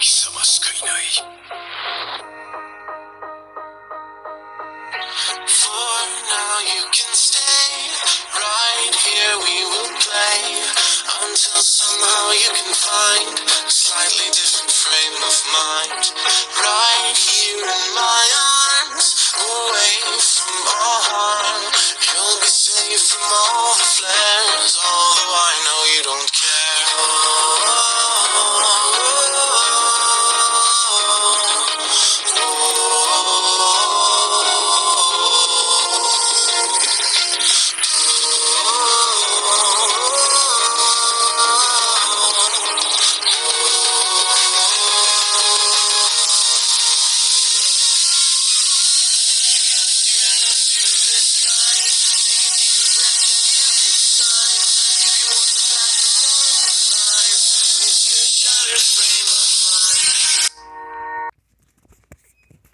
貴様しかいない。 For now you can stay right here, we will play until somehow you can find a slightly different frame of mind. Right here in my arms, away from all harm. You'll be safe from all the flares, although I know you don't care.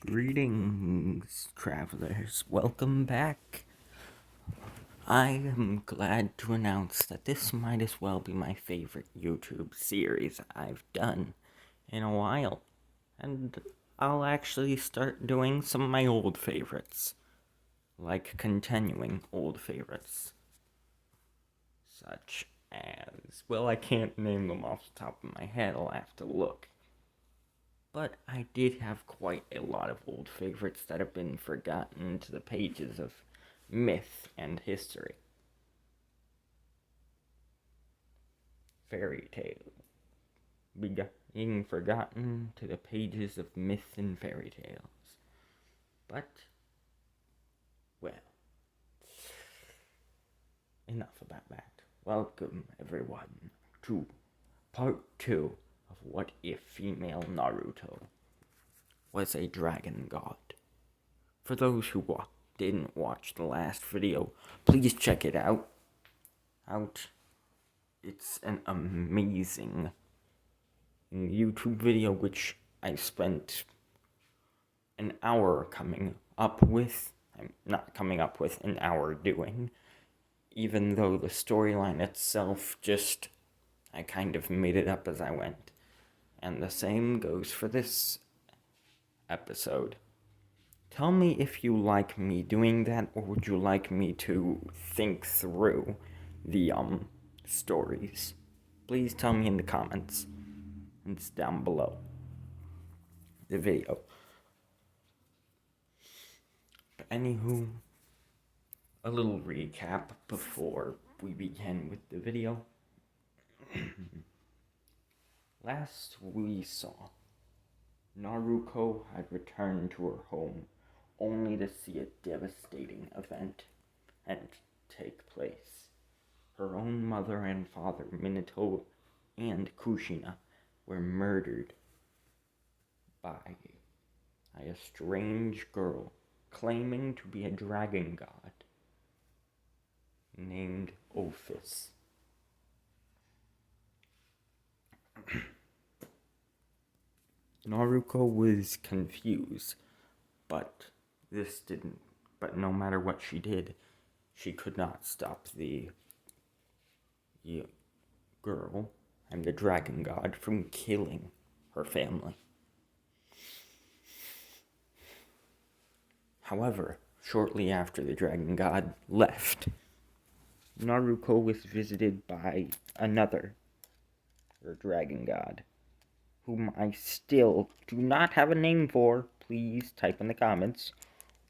Greetings, travelers. Welcome back. I am glad to announce that this might as well be my favorite YouTube series I've done in a while. And I'll actually start doing some of my old favorites. Like continuing old favorites. Such as, well, I can't name them off the top of my head, I'll have to look. But I did have quite a lot of old favorites that have been forgotten to the pages of myth and history. Fairy tale. Being forgotten to the pages of myth and fairy tales. But, well, enough about that. Welcome, everyone, to part 2 of What If Female Naruto was a dragon god. For those who didn't watch the last video, please check it out. It's an amazing YouTube video which I spent an hour an hour doing, even though the storyline itself I kind of made it up as I went. And the same goes for this episode. Tell me if you like me doing that, or would you like me to think through the, stories? Please tell me in the comments. It's down below the video. But anywho, a little recap before we begin with the video. Last we saw, Naruto had returned to her home only to see a devastating event take place. Her own mother and father, Minato and Kushina, were murdered by a strange girl claiming to be a dragon god named Ophis. Naruto was confused, but no matter what she did, she could not stop the girl and the dragon god from killing her family. However, shortly after the dragon god left, Naruto was visited by another dragon god, whom I still do not have a name for. Please type in the comments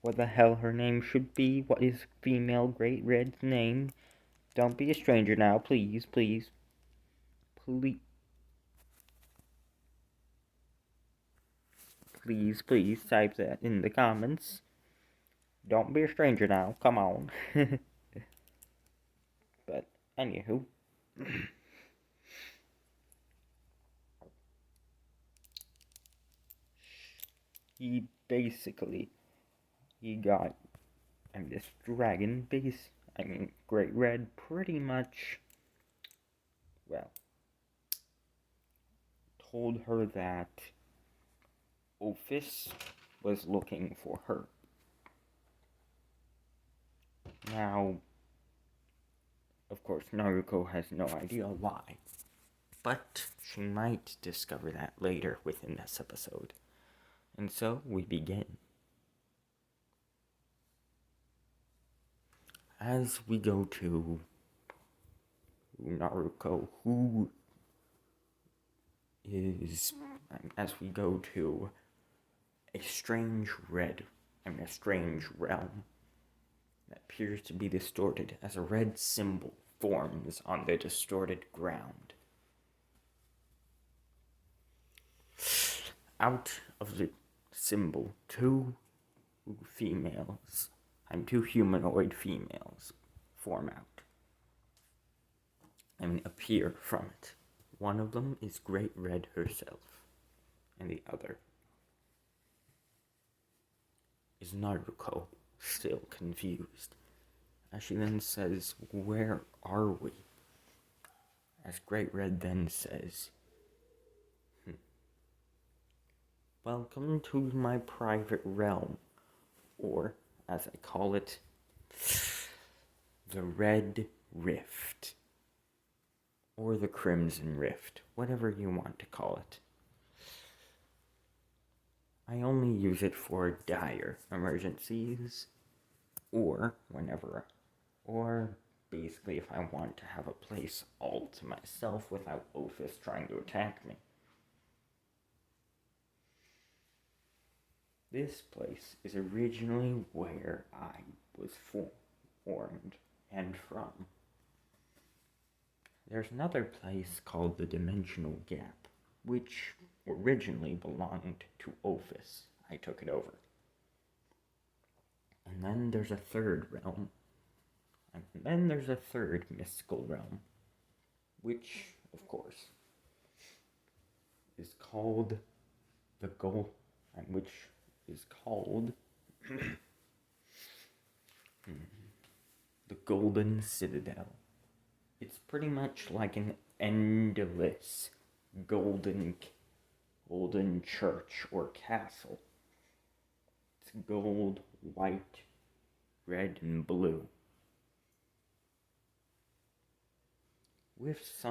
what the hell her name should be. What is female Great Red's name? Don't be a stranger now, please, please. Please type that in the comments. Don't be a stranger now, come on. But, anywho. He got, this dragon Great Red pretty much, told her that Ophis was looking for her. Now, of course, Naruto has no idea why. But she might discover that later within this episode. And so we begin. As we go to Naruto, as we go to a strange a strange realm that appears to be distorted as a red symbol forms on the distorted ground. Out of the symbol, two humanoid females form out and appear from it. One of them is Great Red herself, and the other is Naruto, still confused, as she then says, "Where are we?" As Great Red then says, "Welcome to my private realm," or, as I call it, the Red Rift, or the Crimson Rift, whatever you want to call it. I only use it for dire emergencies, or basically if I want to have a place all to myself without Ophis trying to attack me. This place is originally where I was formed and from. There's another place called the Dimensional Gap, which originally belonged to Ophis. I took it over. And then there's a third realm. And then there's a third mystical realm, which, of course, is called the the Golden Citadel. It's pretty much like an endless golden church or castle. It's gold, white, red, and blue. With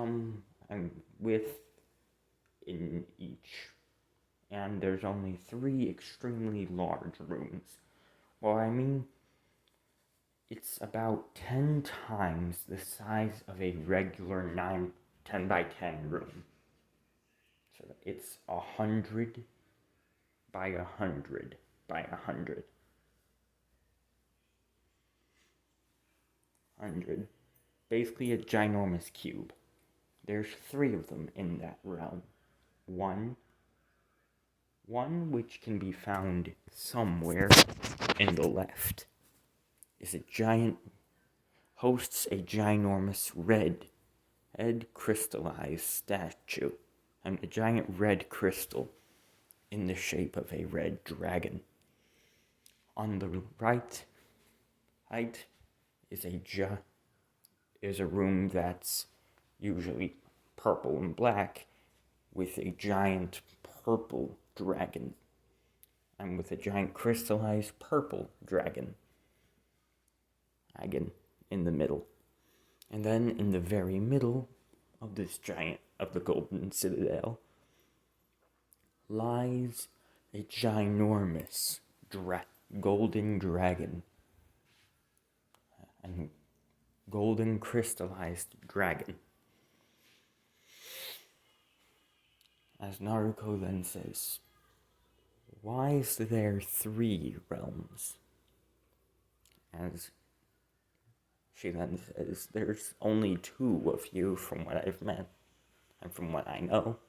in each. And there's only 3 extremely large rooms. Well, I mean, it's about 10 times the size of a regular 10 by 10 room. So it's 100 by 100 by 100. 100. Basically a ginormous cube. There's 3 of them in that realm. One which can be found somewhere in the left hosts a ginormous red crystallized statue, and a giant red crystal in the shape of a red dragon. On the right height is a room that's usually purple and black, with a giant purple dragon, and with a giant crystallized purple dragon in the middle. And then in the very middle of the Golden Citadel lies a ginormous golden dragon, and golden crystallized dragon. As Naruto then says, "Why is there 3 realms?" As she then says, "There's only 2 of you from what I've met, and from what I know,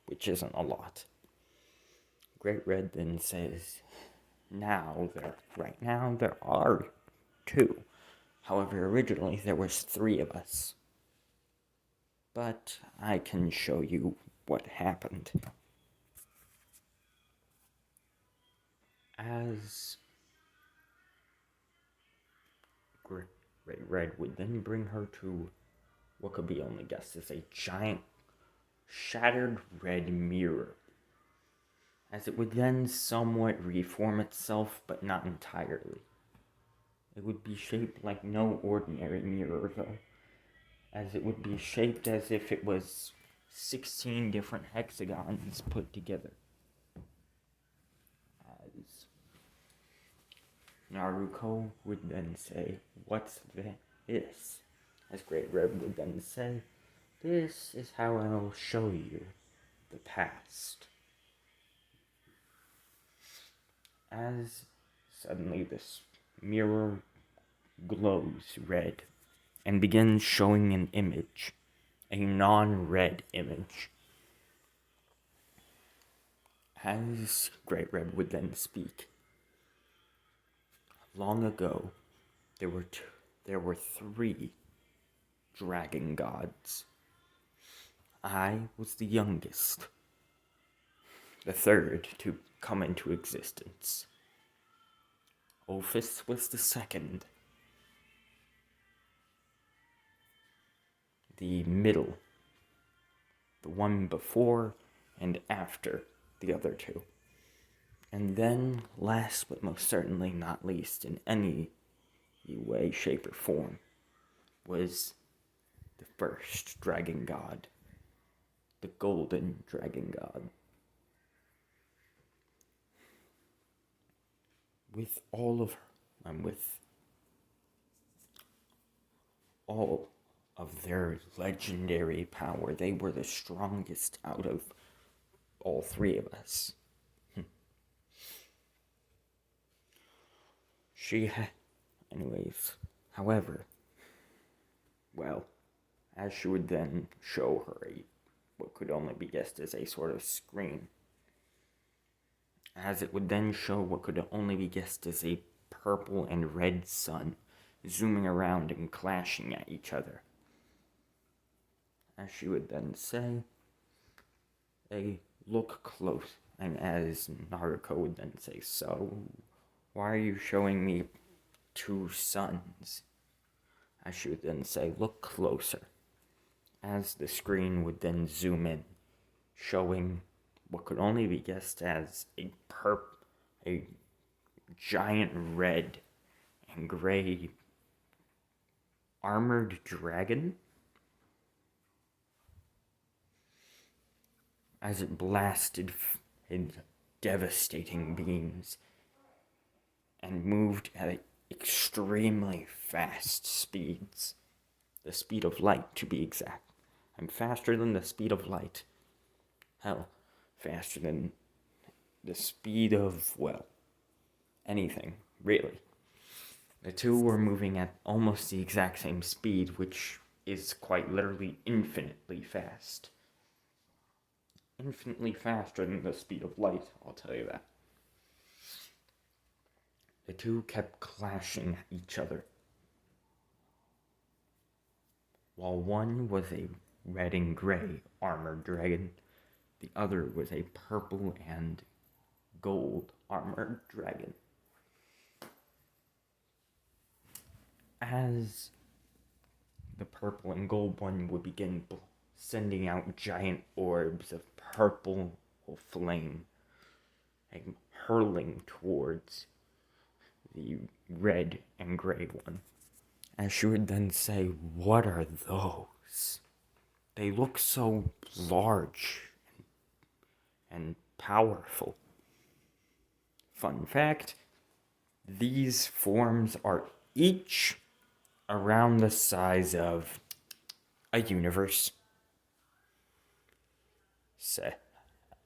which isn't a lot." Great Red then says, right now there are 2. However, originally there was 3 of us. But I can show you what happened. As Great Red would then bring her to what could be only guessed as a giant shattered red mirror, as it would then somewhat reform itself, but not entirely. It would be shaped like no ordinary mirror, though, as it would be shaped as if it was 16 different hexagons put together. As Naruto would then say, "What's this?" As Great Red would then say, "This is how I'll show you the past." As suddenly this mirror glows red and begins showing an image, a non-red image. As Great Red would then speak, long ago, there were 3 dragon gods. I was the youngest, the third to come into existence. Ophis was the second, the middle, the one before and after the other 2. And then, last but most certainly not least in any way, shape, or form, was the first dragon god, the golden dragon god. With all of their legendary power, they were the strongest out of all 3 of us. Anyways, however, well, as she would then show her what could only be guessed as a sort of screen, as it would then show what could only be guessed as a purple and red sun zooming around and clashing at each other. As she would then say, look close, and as Naruto would then say, "So, why are you showing me 2 suns?" As she would then say, "Look closer." As the screen would then zoom in, showing what could only be guessed as a giant red and gray armored dragon, as it blasted in devastating beams and moved at extremely fast speeds. The speed of light, to be exact. I'm faster than the speed of light. Hell, faster than the speed of, well, anything, really. The 2 were moving at almost the exact same speed, which is quite literally infinitely fast. Infinitely faster than the speed of light, I'll tell you that. The 2 kept clashing at each other. While one was a red and gray armored dragon, the other was a purple and gold armored dragon. As the purple and gold one would begin sending out giant orbs of purple flame and hurling towards the red and gray one. As she would then say, "What are those? They look so large and powerful." Fun fact, these forms are each around the size of a universe.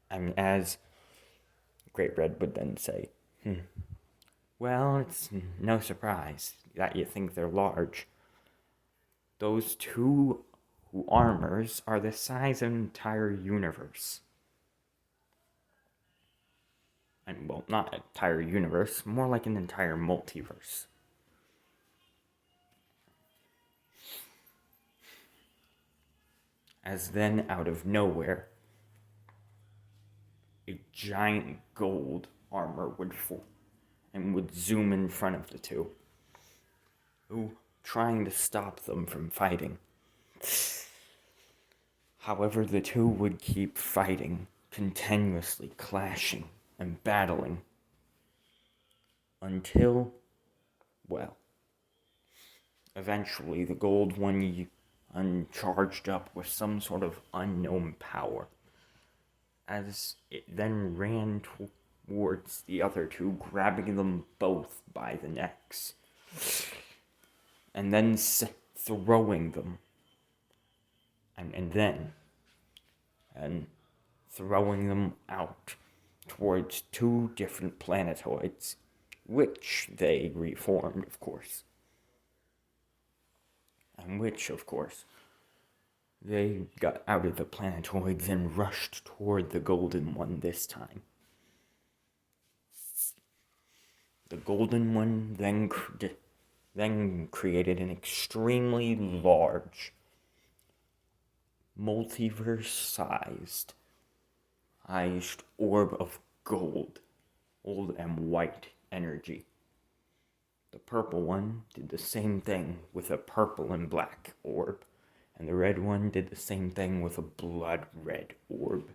As Great Red would then say, "Well, it's no surprise that you think they're large. Those 2 armors are the size of an entire universe." And, well, not an entire universe, more like an entire multiverse. As then, out of nowhere, a giant gold armor would form and would zoom in front of the 2, trying to stop them from fighting. However, the 2 would keep fighting, continuously clashing and battling, until, well, eventually the gold one charged up with some sort of unknown power, as it then ran towards the other two, grabbing them both by the necks, and then throwing them, and then throwing them out towards two different planetoids, which they reformed, of course. And which, of course, they got out of the planetoids and rushed toward the golden one this time. The golden one then created an extremely large, multiverse-sized orb of gold and white energy. The purple one did the same thing with a purple and black orb, and the red one did the same thing with a blood red orb.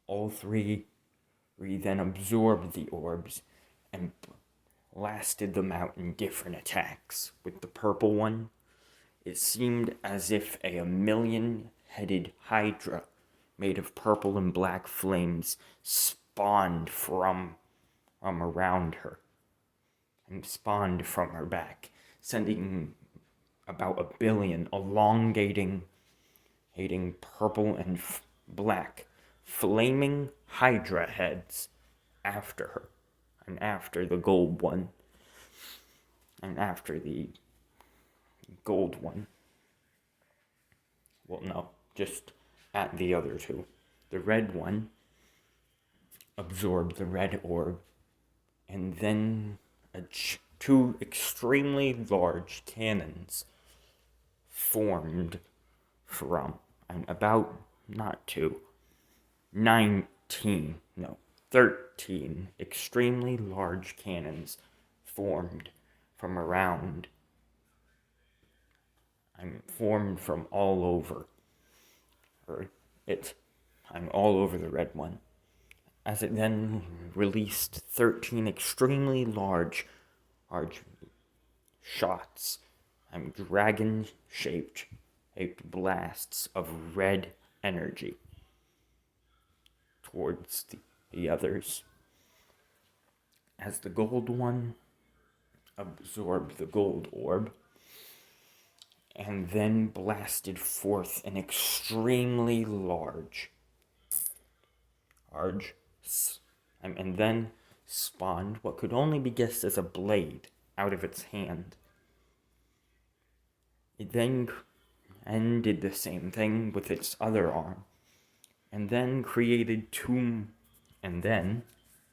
All three then absorbed the orbs and blasted them out in different attacks. With the purple one, it seemed as if a million-headed hydra made of purple and black flames spawned from around her and spawned from her back, sending about 1 billion elongating purple and black flaming hydra heads after her, and after the gold one, and after the gold one. Well, no, just at the other two. The red one absorbed the red orb, and then two extremely large cannons formed from, about, not two, 13 extremely large cannons formed from around, formed from all over, all over the red one, as it then released 13 extremely large shots, dragon-shaped blasts of red energy towards the others. As the gold one absorbed the gold orb, and then blasted forth an extremely large, and then spawned what could only be guessed as a blade out of its hand. It then did the same thing with its other arm, and then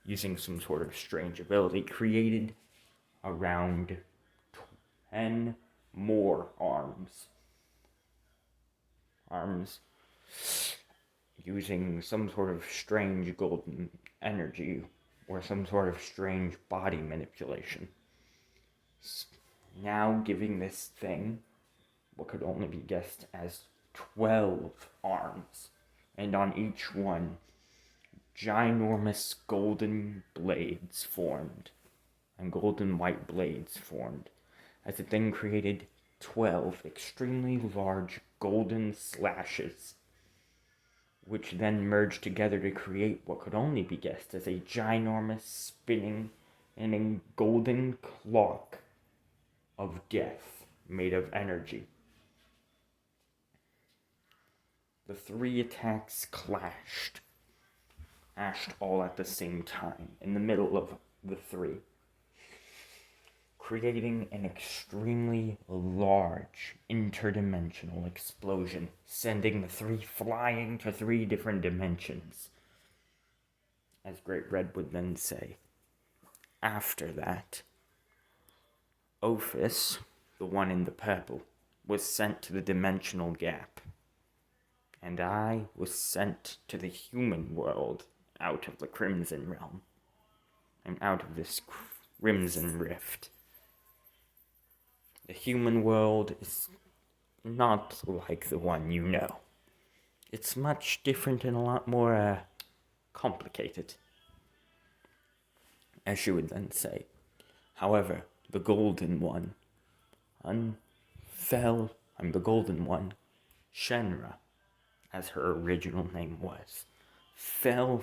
using some sort of strange ability, created around 10 more arms, using some sort of strange golden energy or some sort of strange body manipulation. Now giving this thing what could only be guessed as 12 arms, and on each one, ginormous golden blades formed, and golden white blades formed, as it then created 12 extremely large golden slashes, which then merged together to create what could only be guessed as a ginormous spinning and a golden clock of death made of energy. The three attacks clashed all at the same time, in the middle of the three, creating an extremely large interdimensional explosion, sending the three flying to 3 different dimensions. As Great Red would then say. After that, Ophis, the one in the purple, was sent to the dimensional gap, and I was sent to the human world out of the Crimson Realm, and out of this Crimson Rift. The human world is not like the one you know. It's much different and a lot more complicated, as you would then say. However, the golden one fell I'm the Golden One. Shenra, as her original name was, fell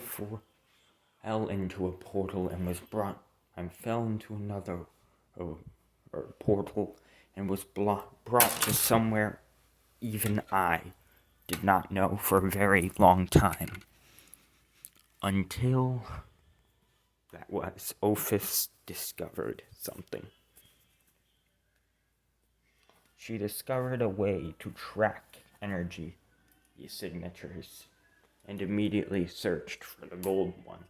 into a portal and was brought. I fell into another portal and was brought to somewhere even I did not know for a very long time. Until that was Ophis discovered something. She discovered a way to track energy signatures and immediately searched for the Gold One.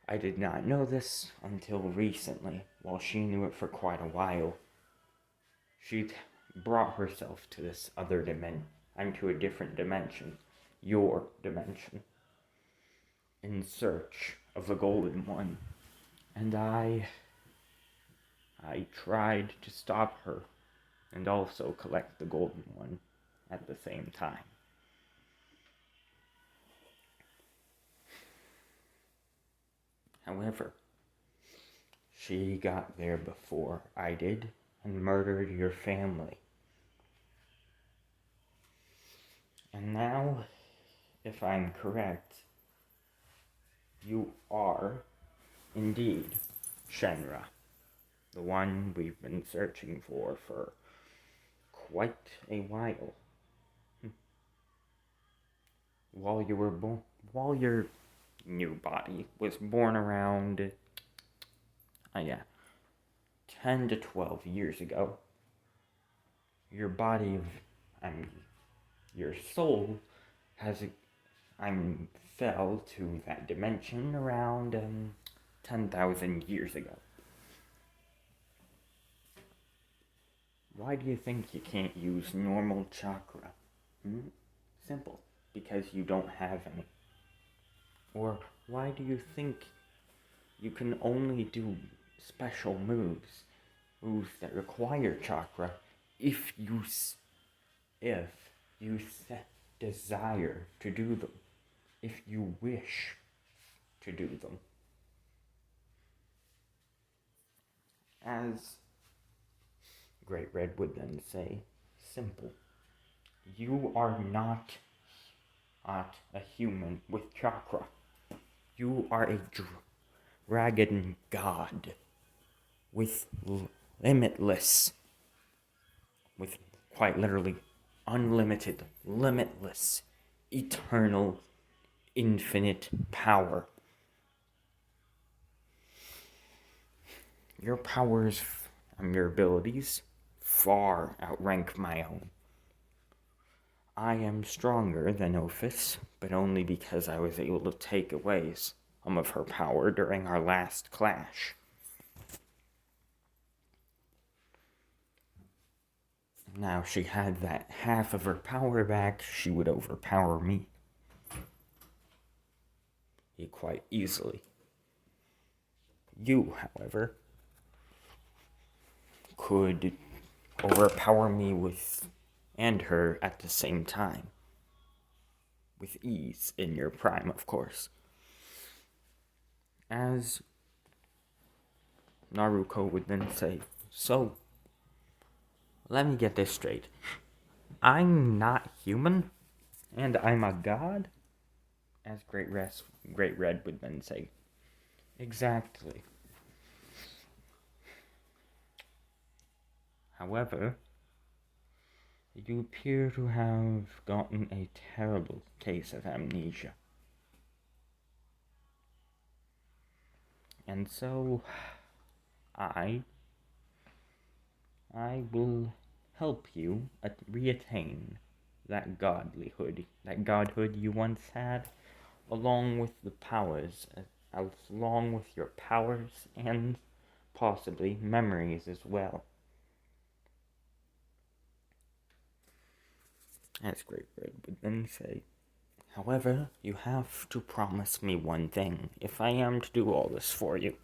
I did not know this until recently, while she knew it for quite a while. She brought herself to this other dimension. I'm to a different dimension, your dimension, in search of the Golden One. And I tried to stop her and also collect the Golden One at the same time. However, she got there before I did and murdered your family. And now, if I'm correct, you are indeed Shenra, the one we've been searching for quite a while. While your new body was born around 10 to 12 years ago, your body, your soul fell to that dimension around 10,000 years ago. Why do you think you can't use normal chakra? Simple. Because you don't have any. Or why do you think you can only do special moves that require chakra, if you desire to do them, if you wish to do them? As Great Red would then say, simple. You are not a human with chakra. You are a dragon god with limitless, with quite literally unlimited, limitless, eternal, infinite power. Your powers and your abilities far outrank my own. I am stronger than Ophis, but only because I was able to take away some of her power during our last clash. Now, if she had that half of her power back, she would overpower me quite easily. You, however, could overpower me and her at the same time. With ease, in your prime, of course. As Naruto would then say, so, let me get this straight. I'm not human, and I'm a god? As Great Red would then say, exactly. However, you appear to have gotten a terrible case of amnesia. And so, I will help you reattain that godhood you once had, along with your powers and possibly memories as well. As Great Red would then say, however, you have to promise me one thing. If I am to do all this for you,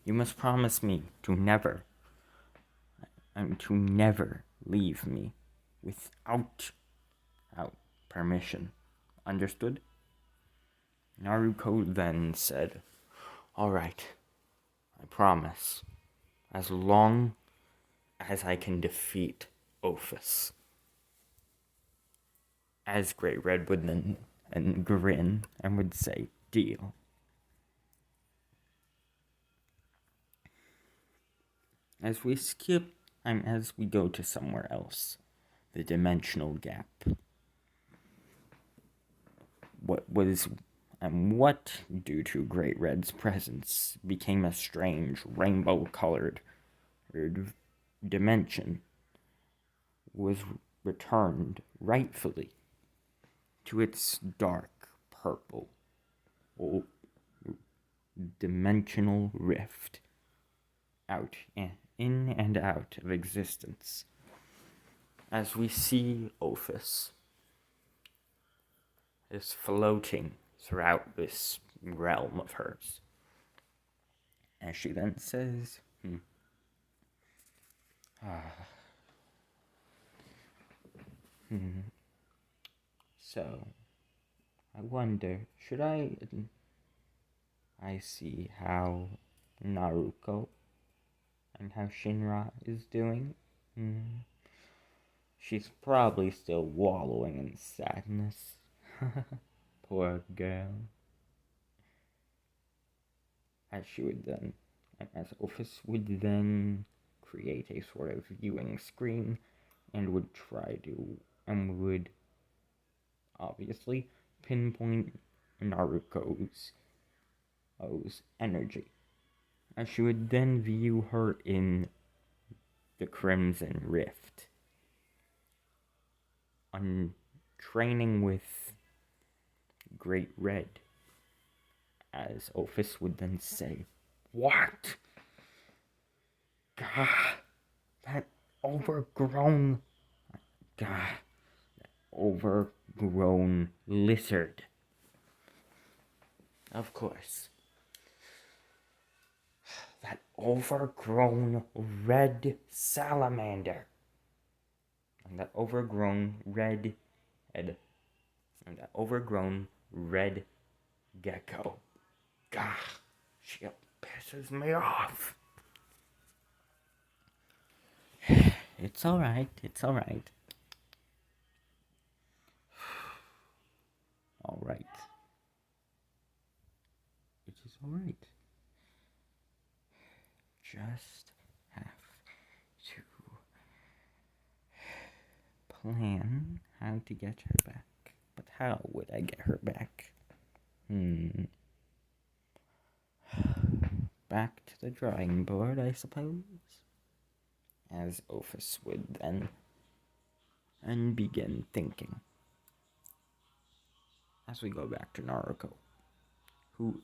you must promise me to never leave me without permission. Understood? Naruto then said, all right, I promise. As long as I can defeat Ophis. As Great Red would then and grin and would say, deal. As we skip, as we go to somewhere else, the dimensional gap. What, due to Great Red's presence, became a strange rainbow-colored dimension, was returned rightfully to its dark purple dimensional rift out in and out of existence. As we see Ophis is floating throughout this realm of hers. As she then says, So, I wonder, should I see how Naruto and how Shinra is doing. She's probably still wallowing in sadness. Poor girl. As Ophis would then create a sort of viewing screen and would would obviously pinpoint Naruto's energy. As she would then view her in the Crimson Rift, on training with Great Red, as Ophis would then say, "What? God, that overgrown lizard." Of course. That overgrown red salamander. And that overgrown red gecko. Gah, she pisses me off. It's alright. Alright. It is alright. Just have to plan how to get her back. But how would I get her back? Back to the drawing board, I suppose. As Ophis would then and begin thinking. As we go back to Naruto, who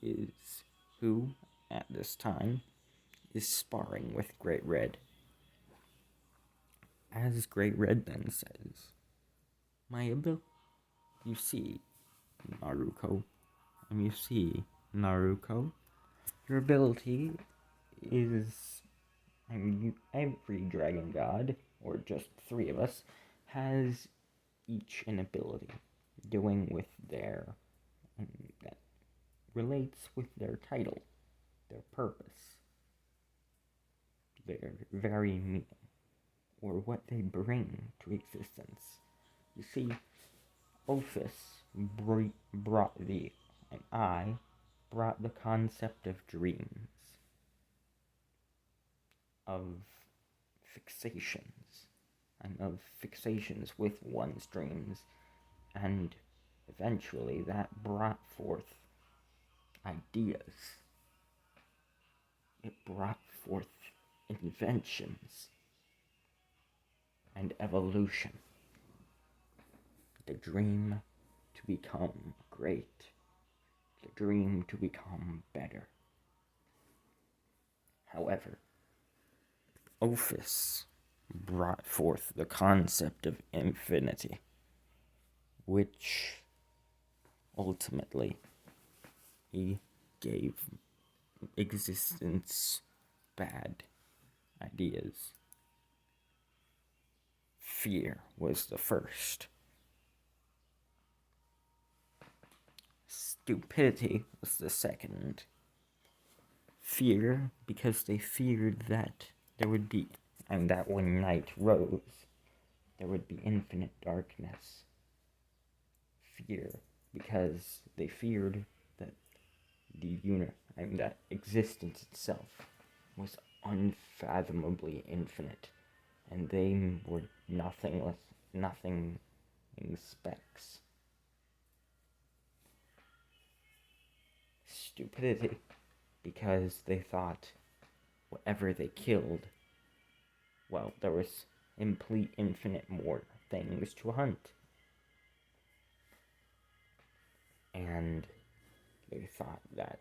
at this time is sparring with Great Red. As Great Red then says, you see, Naruto, your ability is, every dragon god, or just 3 of us, has each an ability doing with that relates with their title, their purpose, their very meaning, or what they bring to existence. You see, Ophis brought the concept of dreams, of fixations with one's dreams, and eventually that brought forth ideas. It brought forth inventions and evolution. The dream to become great. The dream to become better. However, Ophis brought forth the concept of infinity, which ultimately he gave existence bad ideas. Fear was the first. Stupidity was the second. Fear, because they feared that there would be and that when night rose, there would be infinite darkness. Fear, because they feared that that existence itself was unfathomably infinite, and they were nothing in specks. Stupidity, because they thought whatever they killed, well, there was infinite more things to hunt. And they thought that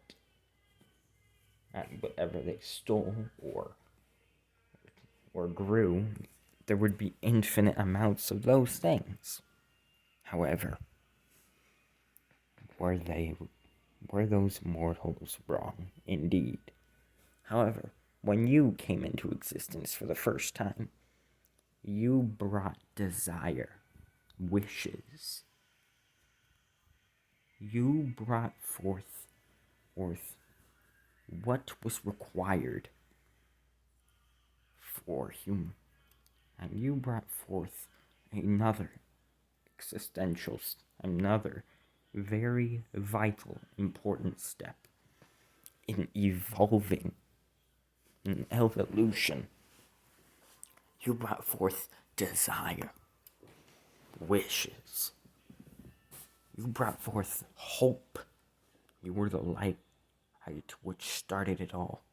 whatever they stole or grew, there would be infinite amounts of those things. However, were those mortals wrong? Indeed. However, when you came into existence for the first time, you brought desire, wishes. You brought forth what was required for human, and you brought forth another another very vital, important step in evolving, in evolution. You brought forth desire, wishes. You brought forth hope. You were the light which started it all.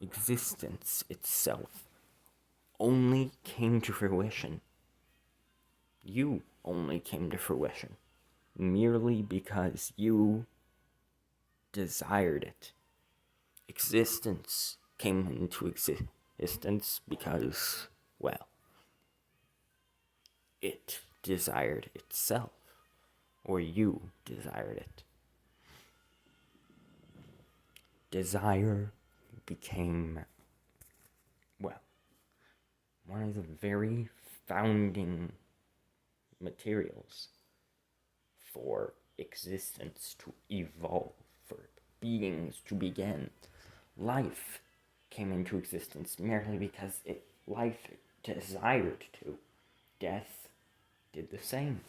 Existence itself only came to fruition. You only came to fruition merely because you desired it. Existence came into existence because, well, it desired itself, or you desired it. Desire became, well, one of the very founding materials for existence to evolve, for beings to begin. Life came into existence merely because life desired to. Death did the same.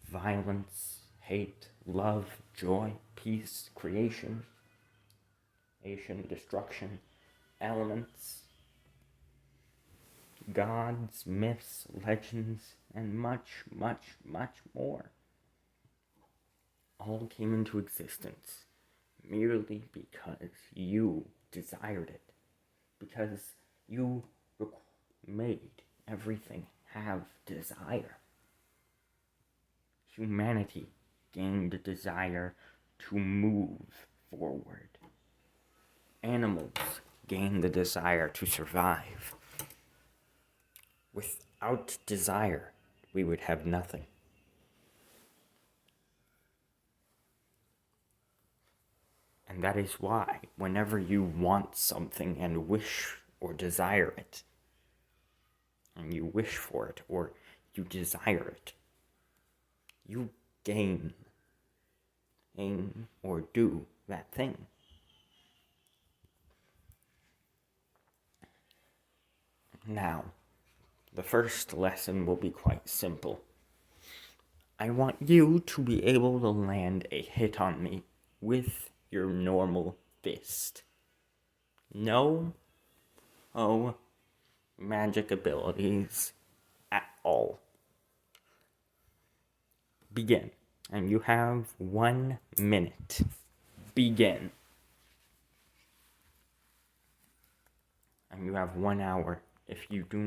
Violence, hate, love, joy, peace, creation, destruction, elements, gods, myths, legends, and much, much, much more all came into existence merely because you desired it, because you made everything have desire. Humanity gained a desire to move forward. Animals gained the desire to survive. Without desire, we would have nothing. And that is why, whenever you want something and wish or desire it, and you wish for it or you desire it, you gain or do that thing. Now, the first lesson will be quite simple. I want you to be able to land a hit on me with your normal fist. No, magic abilities at all. Begin. And you have 1 minute. Begin. And you have 1 hour. If you do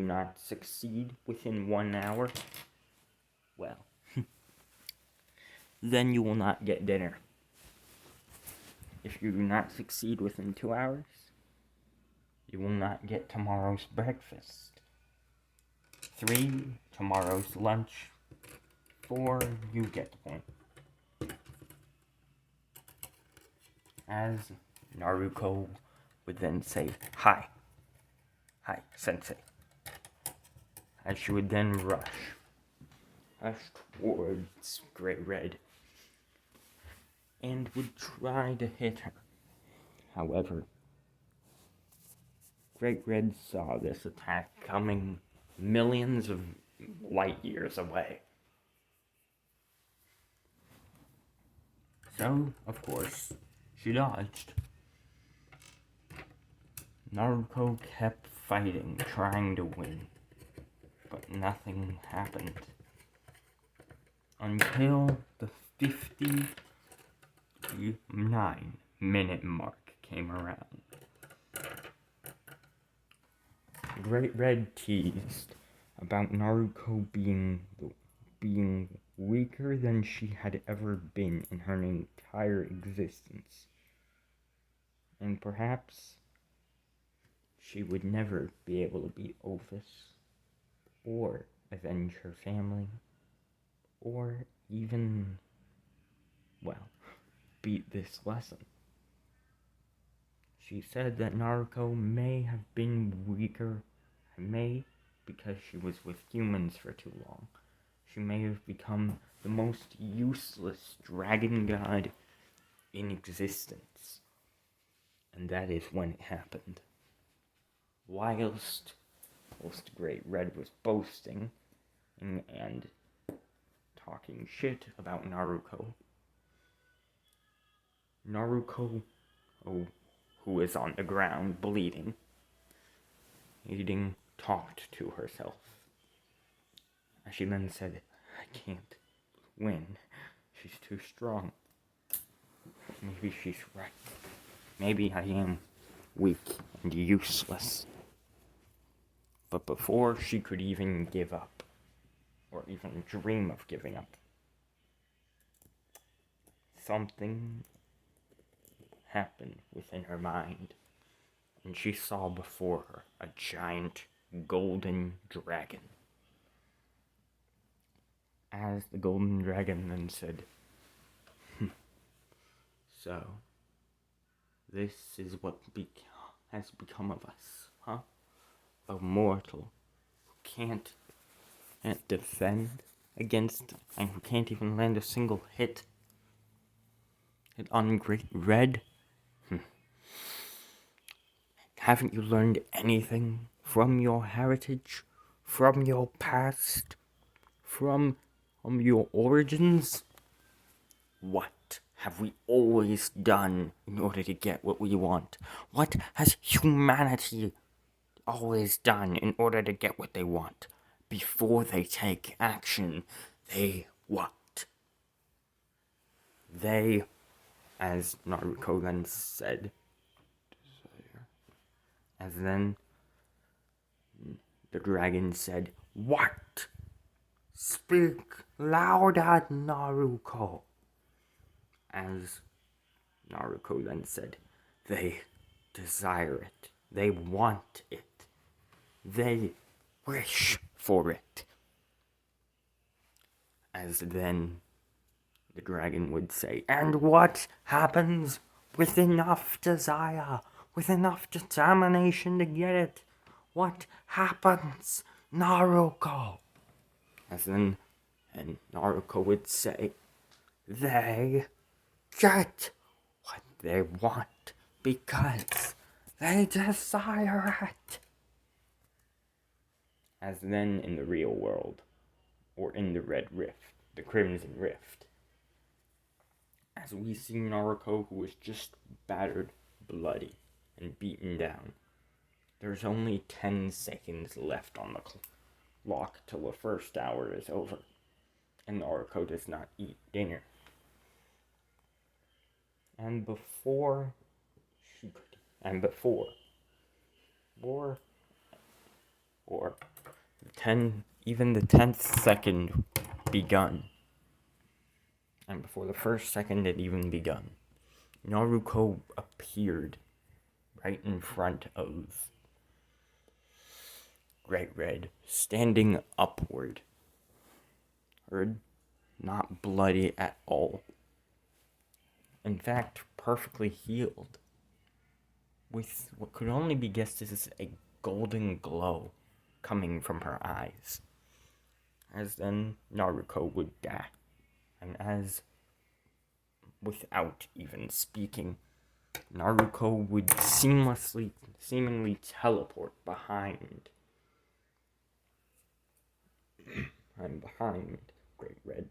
not succeed within 1 hour, well, then you will not get dinner. If you do not succeed within 2 hours, you will not get tomorrow's breakfast. 3, tomorrow's lunch. 4, you get the point. As Naruto would then say, Hi, sensei. As she would then rush towards Great Red, and would try to hit her. However, Great Red saw this attack coming millions of light years away. So, of course, she dodged. Naruto kept fighting, trying to win, but nothing happened. Until the 59-minute mark came around. Great Red teased about Naruto being weaker than she had ever been in her entire existence. And perhaps she would never be able to beat Ophis, or avenge her family, or even, well, beat this lesson. She said that Naruto may have been weaker, because she was with humans for too long. She may have become the most useless dragon god in existence. And that is when it happened. Whilst Great Red was boasting and talking shit about Naruto, who was on the ground bleeding, talked to herself. She then said, I can't win. She's too strong. Maybe she's right. Maybe I am weak and useless. But before she could even give up, or even dream of giving up, something happened within her mind, and she saw before her a giant golden dragon. As the golden dragon then said, so, this is what has become of us, huh? A mortal who can't defend against, and who can't even land a single hit on Great Red? Haven't you learned anything from your heritage, from your past, from your origins? What have we always done in order to get what we want? What has humanity always done in order to get what they want? Before they take action, they what? They, as Naruto then said, as then the dragon said, what? Speak louder, Naruto. As Naruto then said, they desire it. They want it. They wish for it. As then the dragon would say, and what happens with enough desire, with enough determination to get it? What happens, Naruto? As then, and Naruto would say, they get what they want because they desire it. As then in the real world, or in the Red Rift, the Crimson Rift, as we see Naruto, who is just battered, bloody, and beaten down. There's only 10 seconds left on the clock till the first hour is over, and Naruto does not eat dinner. And before she could, and before, or even the 10th second begun, and before the first second had even begun, Naruto appeared right in front of Great Red, standing upward. Not bloody at all. In fact, perfectly healed, with what could only be guessed as a golden glow coming from her eyes. As then Naruto would die, and as, without even speaking, Naruto would seemingly teleport behind Great Red,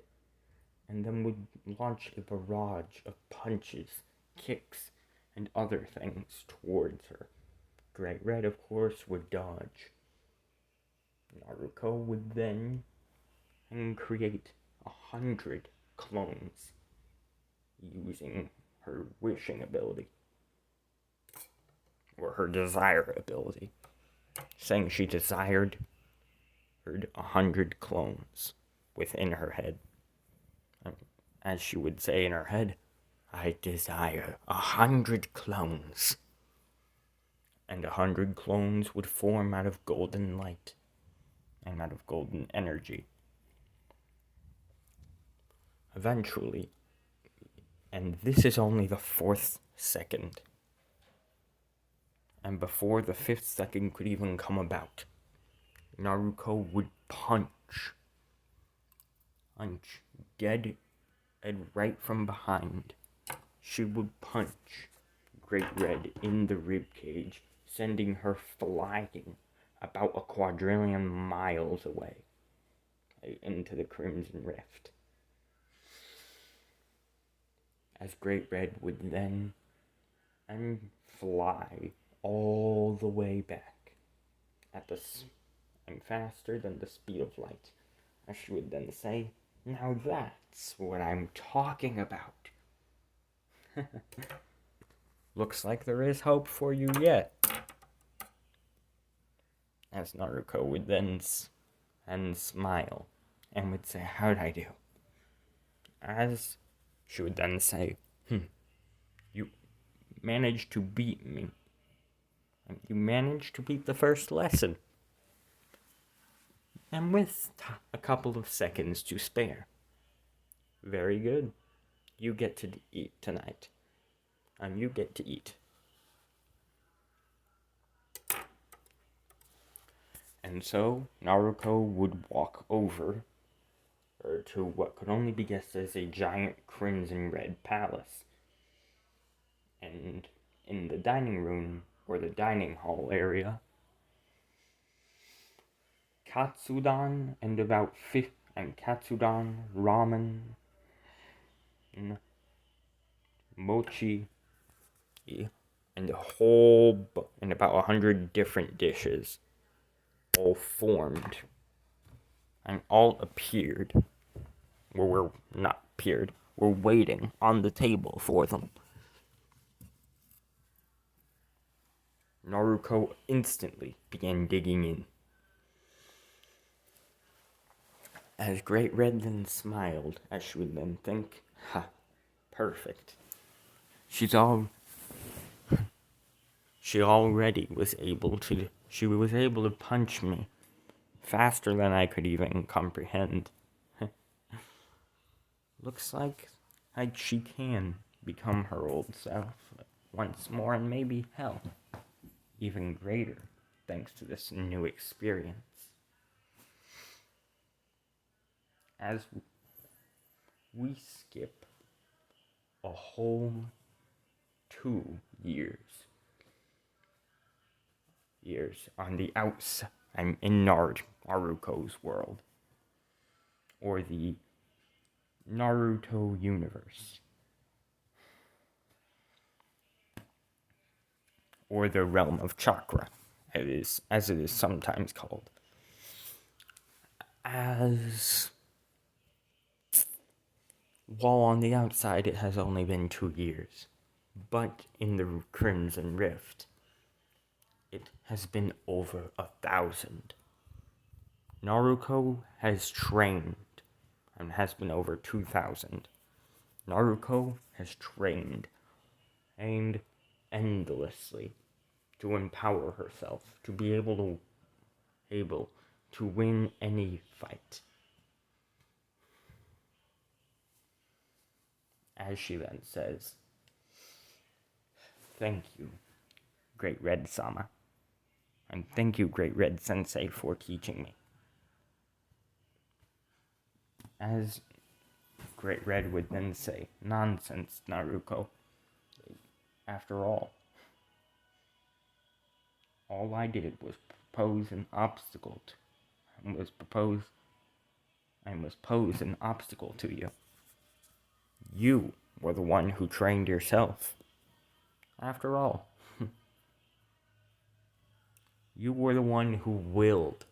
and then would launch a barrage of punches, kicks, and other things towards her. Great Red, of course, would dodge. Naruto would then create 100 clones using her wishing ability, or her desire ability, saying she desired 100 clones within her head. As she would say in her head, I desire 100 clones. And 100 clones would form out of golden light and out of golden energy. Eventually, and this is only the 4th second, and before the 5th second could even come about, Naruto would punch dead and right from behind. She would punch Great Red in the ribcage, sending her flying about a quadrillion miles away into the Crimson Rift. As Great Red would then fly all the way back and faster than the speed of light. As she would then say, now that's what I'm talking about. Looks like there is hope for you yet. As Naruto would then smile and would say, how'd I do? As she would then say, you managed to beat me. You managed to beat the first lesson. And with a couple of seconds to spare. Very good. You get to eat tonight. And you get to eat. And so, Naruto would walk over to what could only be guessed as a giant crimson red palace. And in the dining room, or the dining hall area, katsudon and about katsudon, ramen, mochi, and about 100 different dishes all formed and all appeared, were waiting on the table for them. Naruto instantly began digging in. As Great Red then smiled, as she would then think, perfect. She already was able to punch me faster than I could even comprehend. Looks like she can become her old self once more, and maybe hell, even greater, thanks to this new experience. As we skip a whole 2 years on the outside, I'm in Naruto's world, or the Naruto universe, or the realm of chakra, as it is sometimes called. As while on the outside it has only been 2 years, but in the Crimson Rift, it has been over 1,000. Naruto has trained, and has been over 2,000. Naruto has trained and endlessly to empower herself to be able to win any fight. As she then says, thank you, Great Red Sama, and thank you, Great Red Sensei, for teaching me. As Great Red would then say, nonsense, Naruto. After all I did was propose an obstacle pose an obstacle to you. You were the one who trained yourself. After all, you were the one who willed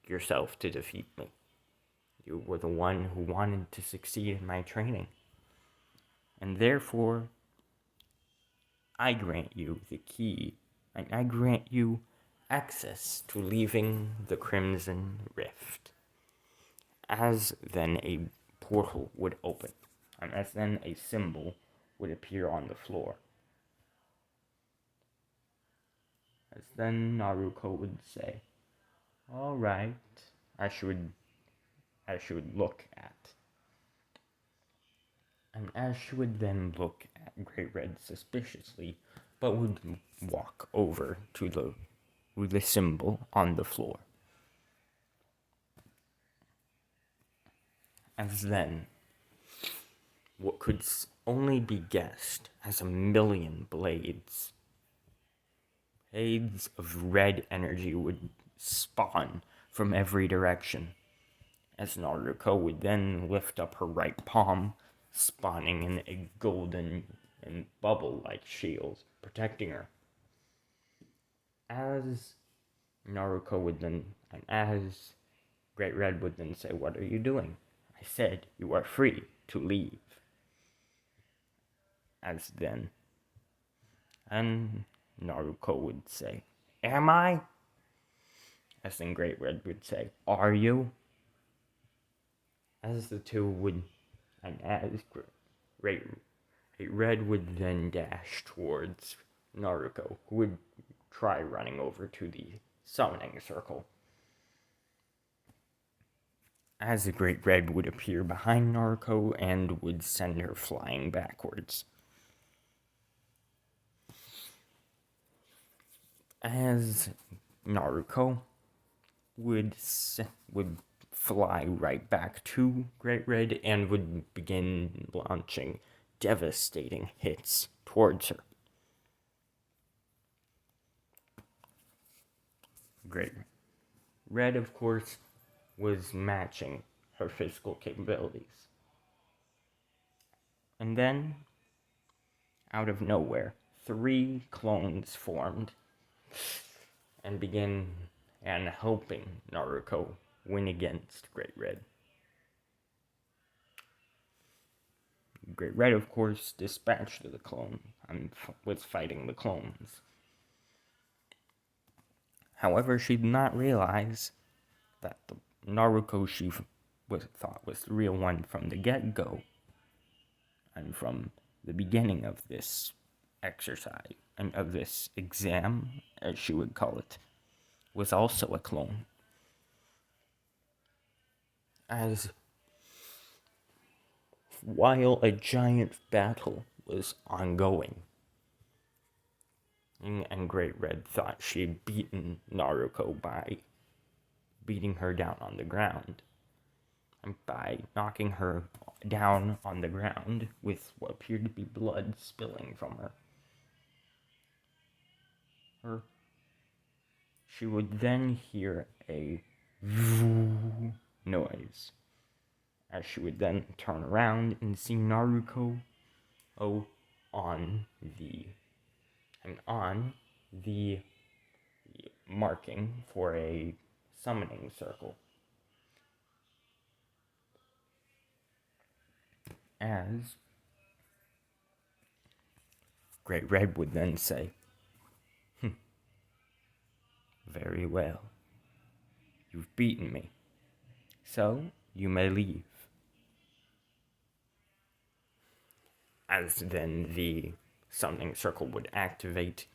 yourself to defeat me. You were the one who wanted to succeed in my training. And therefore, I grant you the key, and I grant you access to leaving the Crimson Rift. As then a portal would open, and as then a symbol would appear on the floor. As then Naruto would say, "All right," as she would look at. And as she would then look at Great Red suspiciously, but would walk over to the symbol on the floor. As then, what could only be guessed as a million blades of red energy would spawn from every direction, as Naruto would then lift up her right palm, spawning in a golden and bubble-like shield, protecting her. As Naruto would then, and as Great Red would then say, "What are you doing?" I said, "You are free to leave." As then, and Naruto would say, "Am I?" As then Great Red would say, "Are you?" As the two would, and as Great Red would then dash towards Naruto, who would try running over to the summoning circle. As the Great Red would appear behind Naruto and would send her flying backwards. As Naruto would fly right back to Great Red and would begin launching devastating hits towards her. Great Red, of course, was matching her physical capabilities. And then, out of nowhere, 3 clones formed and began helping Naruto win against Great Red. Great Red, of course, dispatched the clone and was fighting the clones. However, she did not realize that the Naruto she thought was the real one from the get-go, and from the beginning of this exercise, and of this exam, as she would call it, was also a clone. As while a giant battle was ongoing, and Great Red thought she had beaten Naruto by beating her down on the ground, and by knocking her down on the ground with what appeared to be blood spilling from her. She would then hear a noise, as she would then turn around and see Naruto on the marking for a summoning circle. As Great Red would then say, "Very well. You've beaten me. So, you may leave." As then the summoning circle would activate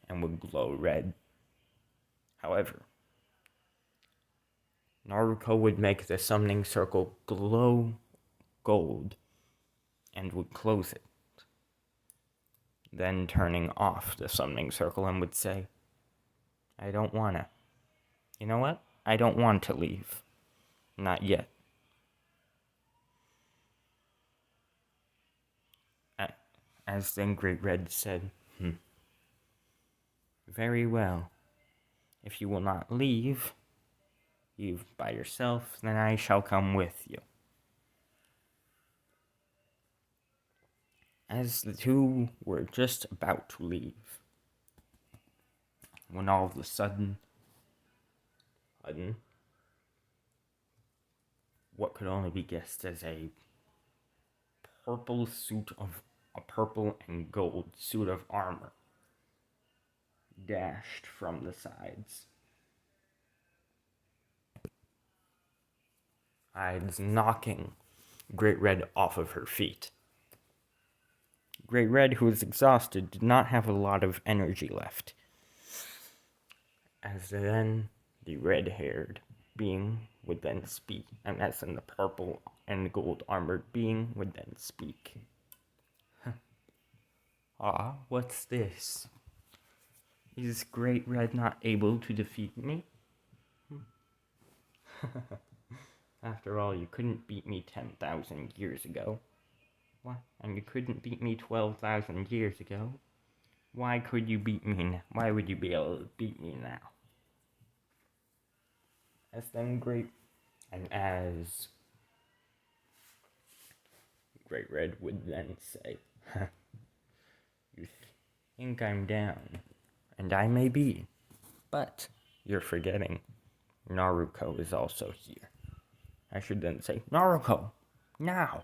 and would glow red. However, Naruto would make the summoning circle glow gold and would close it. Then turning off the summoning circle and would say, "I don't wanna. You know what? I don't want to leave. Not yet." As then Great Red said, Very well. If you will not leave, you by yourself, then I shall come with you. As the two were just about to leave, when all of a sudden, what could only be guessed as a purple and gold suit of armor dashed from the sides, knocking Great Red off of her feet. Great Red, who was exhausted, did not have a lot of energy left. As then the red-haired being would then speak, and as in the purple and gold armored being would then speak. What's this? Is Great Red not able to defeat me? After all, you couldn't beat me 10,000 years ago. What? And you couldn't beat me 12,000 years ago? Why could you beat me now? Why would you be able to beat me now? As Great Red would then say, you think I'm down, and I may be, but you're forgetting Naruto is also here. I should then say, Naruto, now!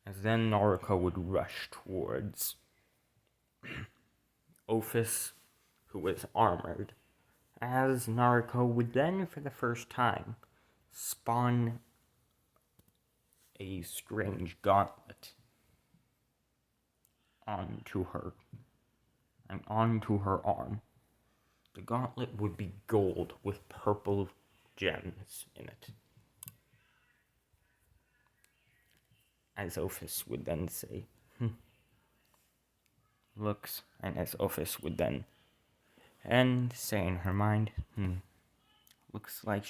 As then Naruto would rush towards Ophis, who was armored, as Naruto would then, for the first time, spawn a strange gauntlet onto her arm. The gauntlet would be gold with purple gems in it. As Ophis would then say, looks, and as Ophis would then say in her mind, looks like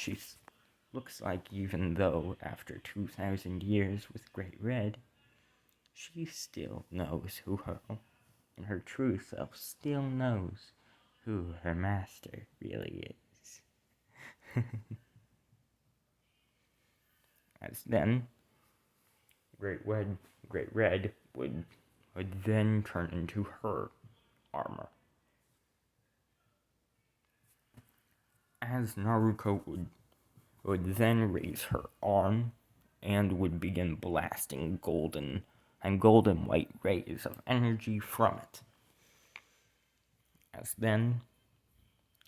even though after 2,000 years with Great Red, she still knows and her true self still knows who her master really is. As then, Great Red would then turn into her armor. As Naruto would then raise her arm and would begin blasting golden white rays of energy from it. As then,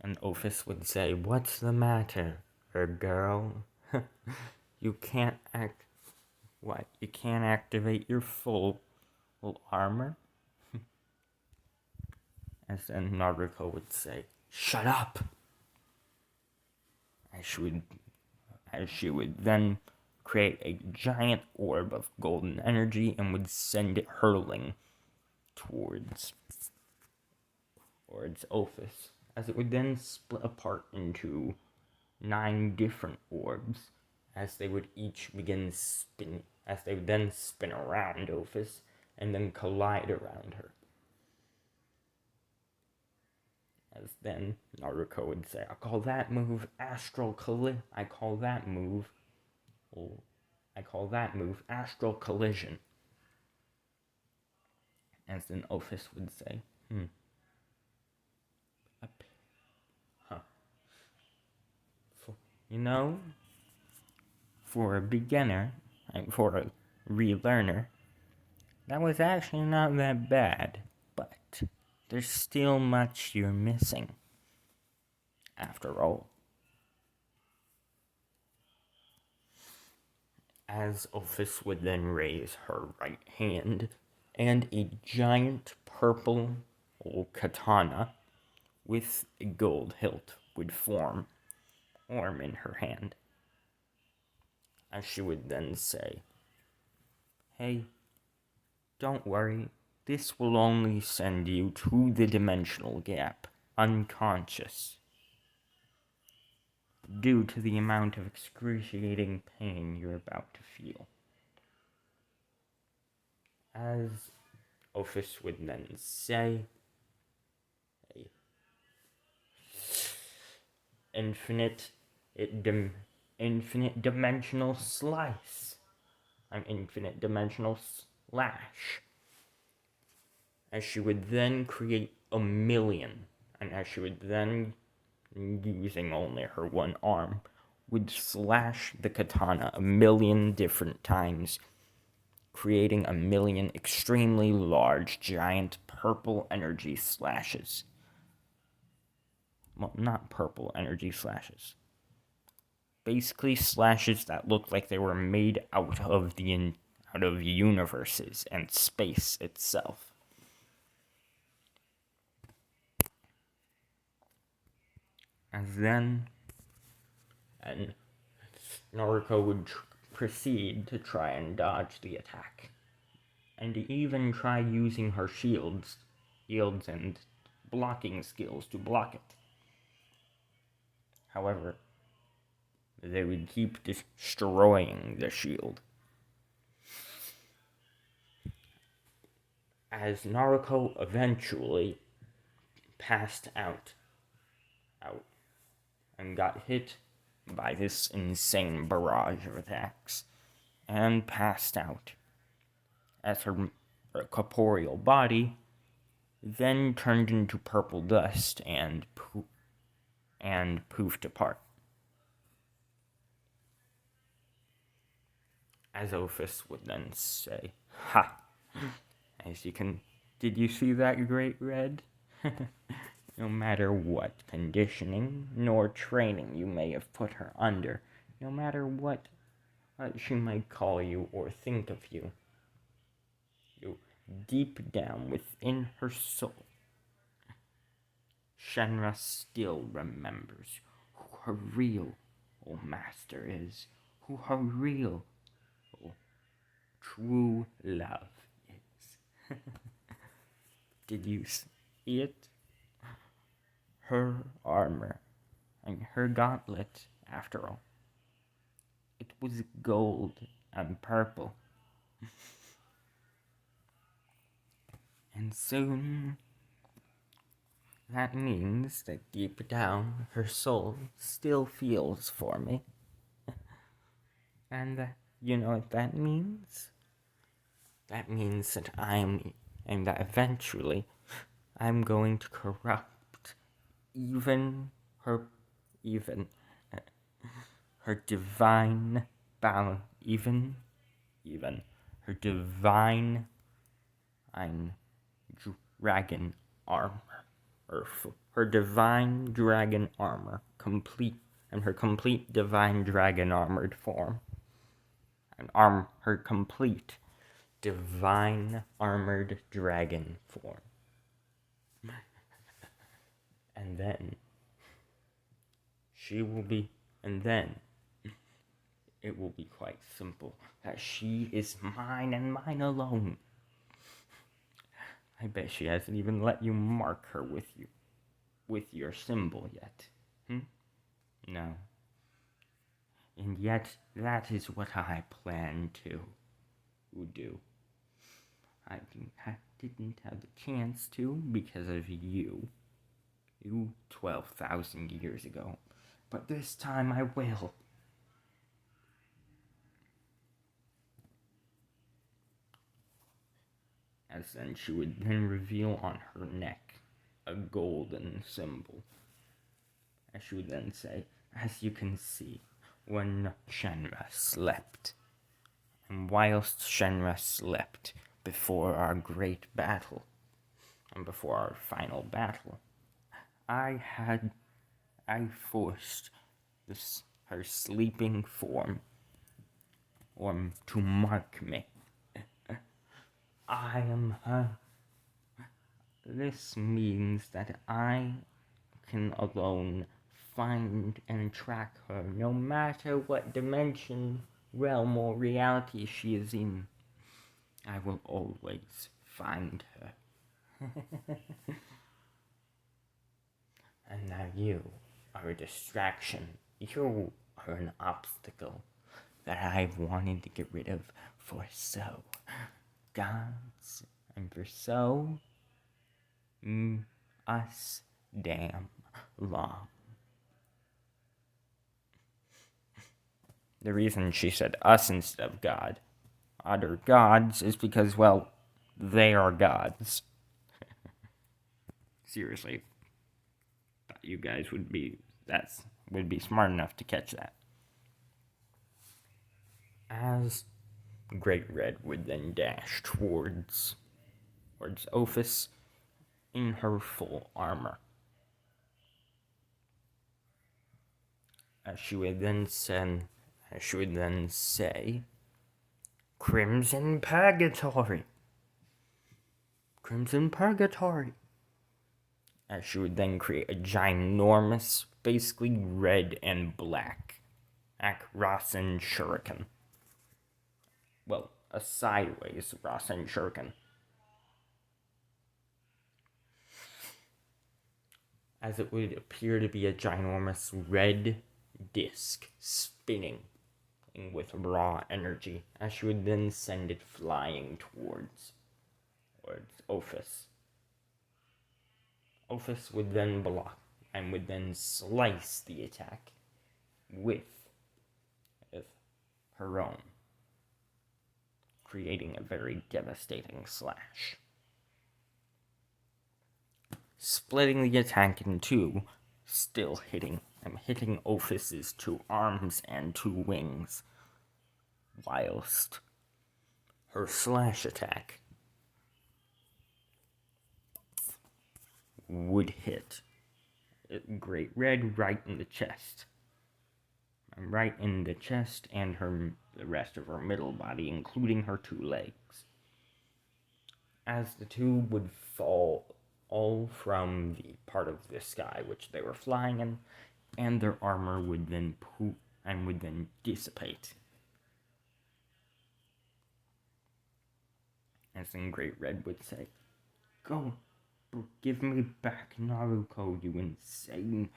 an Ophis would say, "What's the matter, girl? You can't You can't activate your full armor?" As then Naruto would say, "Shut up!" As she would then create a giant orb of golden energy and would send it hurling towards Ophis, as it would then split apart into 9 different orbs, as they would each begin spin, as they would then spin around Ophis and then collide around her. As then Naruto would say, I call that move astral collision. As then Ophis would say, for a beginner, and for a relearner, that was actually not that bad, but there's still much you're missing, after all. As Ophis would then raise her right hand, and a giant purple katana with a gold hilt would form in her hand. As she would then say, "Hey, don't worry, this will only send you to the dimensional gap, unconscious, due to the amount of excruciating pain you're about to feel." As Ophis would then say, infinite dimensional slice. An infinite dimensional slash. As she would then create a million, and as she would then, using only her one arm, would slash the katana a million different times, creating a million extremely large, giant purple energy slashes. Well, not purple energy slashes. Basically, slashes that looked like they were made out of universes and space itself. And Naruto would proceed to try and dodge the attack, and even try using her shields and blocking skills to block it. However, they would keep destroying the shield. As Naruto eventually passed out and got hit by this insane barrage of attacks and passed out, as her corporeal body then turned into purple dust and poofed apart. As Ophis would then say, "Ha! Did you see that great red? No matter what conditioning nor training you may have put her under, no matter what she might call you or think of you, deep down within her soul, Shenra still remembers who her real master is, who her real true love is." Did you see it? Her armor and her gauntlet, after all. It was gold and purple. And soon, that means that deep down, her soul still feels for me. And you know what that means? That means that that eventually, I'm going to corrupt even her divine balance, even her divine dragon armor, her divine dragon armor, her complete divine dragon armored form, her complete divine armored dragon form. And then it will be quite simple that she is mine and mine alone. I bet she hasn't even let you mark her with your symbol yet. No. And yet, that is what I plan to do. I didn't have the chance to because of you 12,000 years ago. But this time I will. As then she would then reveal on her neck a golden symbol. As she would then say, "As you can see, when Shenra slept, and whilst Shenra slept before our great battle, and before our final battle, I forced her sleeping form to mark me. I am her. This means that I can alone find and track her, no matter what dimension, realm, or reality she is in. I will always find her." And now you are a distraction. You are an obstacle that I've wanted to get rid of for so and for so us damn long. The reason she said us instead of God, other gods, is because, well, they are gods. Seriously, thought you guys would be smart enough to catch that. As Great Red would then dash towards Ophis in her full armor. She would then say, Crimson Purgatory! Crimson Purgatory! As she would then create a ginormous, basically red and black, Rasen Shuriken. Well, a sideways Rasen Shuriken. As it would appear to be a ginormous red disc spinning with raw energy, as she would then send it flying towards Ophis. Ophis would then block and would then slice the attack with her own, creating a very devastating slash. Splitting the attack in two, still hitting. I'm hitting Ophis's 2 arms and 2 wings, whilst her slash attack would hit Great Red right in the chest. Right in the chest and the rest of her middle body, including her 2 legs. As the 2 would fall all from the part of the sky which they were flying in, and their armor would then dissipate. As then Great Red would say, Go, give me back Naruto, you insane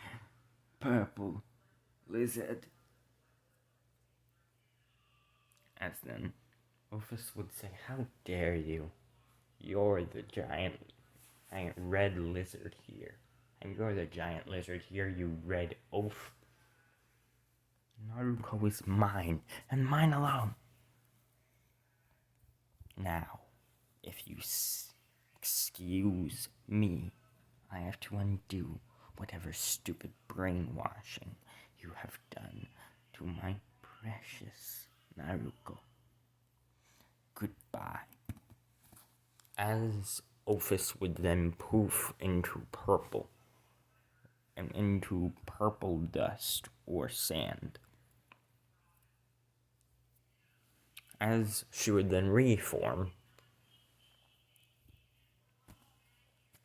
purple lizard. As then Ophis would say, How dare you? You're the giant red lizard here. And you're the giant lizard here, you red oaf. Naruto is mine, and mine alone. Now, if you excuse me, I have to undo whatever stupid brainwashing you have done to my precious Naruto. Goodbye. As Ophis would then poof into purple, and into purple dust or sand. As she would then reform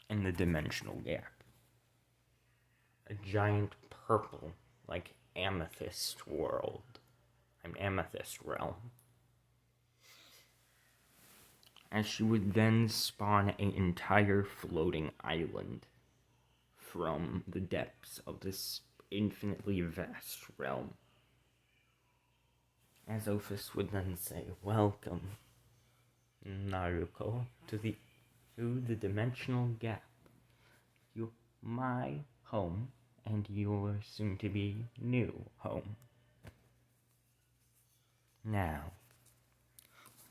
in the dimensional gap. A giant purple, like amethyst world. An amethyst realm. As she would then spawn an entire floating island from the depths of this infinitely vast realm. As Ophis would then say, Welcome, Naruto, to the dimensional gap. My home, and your soon-to-be new home. Now,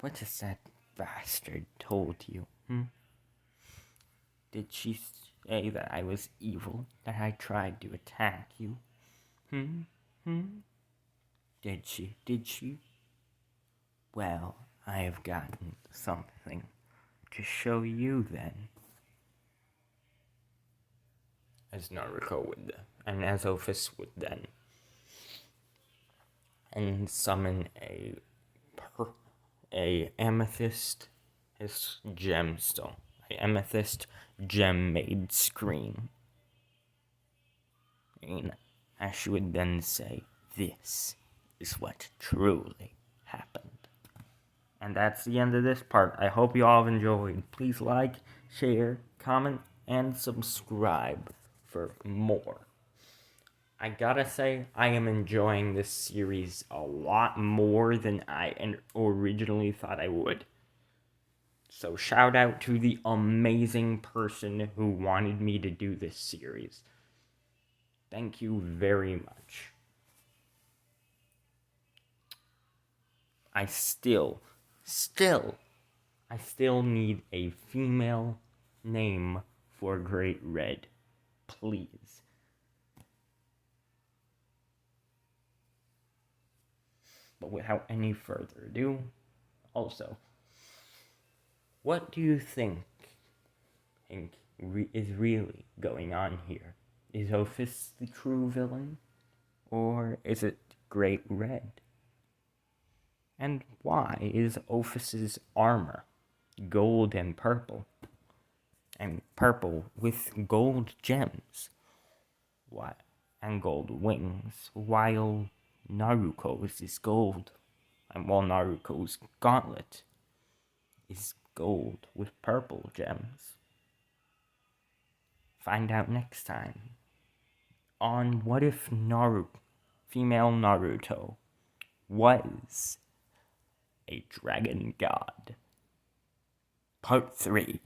what has that bastard told you, Did she say that I was evil, that I tried to attack you? Did she? Well, I have gotten something to show you then. As Naruto would, and as Ophis would then, and summon a amethyst gemstone, a amethyst gem-made screen. And as she would then say, This is what truly happened. And that's the end of this part. I hope you all have enjoyed. Please like, share, comment, and subscribe for more. I gotta say, I am enjoying this series a lot more than I originally thought I would. So shout out to the amazing person who wanted me to do this series. Thank you very much. I still need a female name for Great Red. Please. But without any further ado, also, what do you think is really going on here? Is Ophis the true villain? Or is it Great Red? And why is Ophis's armor gold and purple? And purple with gold gems? Why? And gold wings, while Naruto's is gold. And while Naruto's gauntlet is gold with purple gems. Find out next time on What If Female Naruto was a dragon god. Part 3.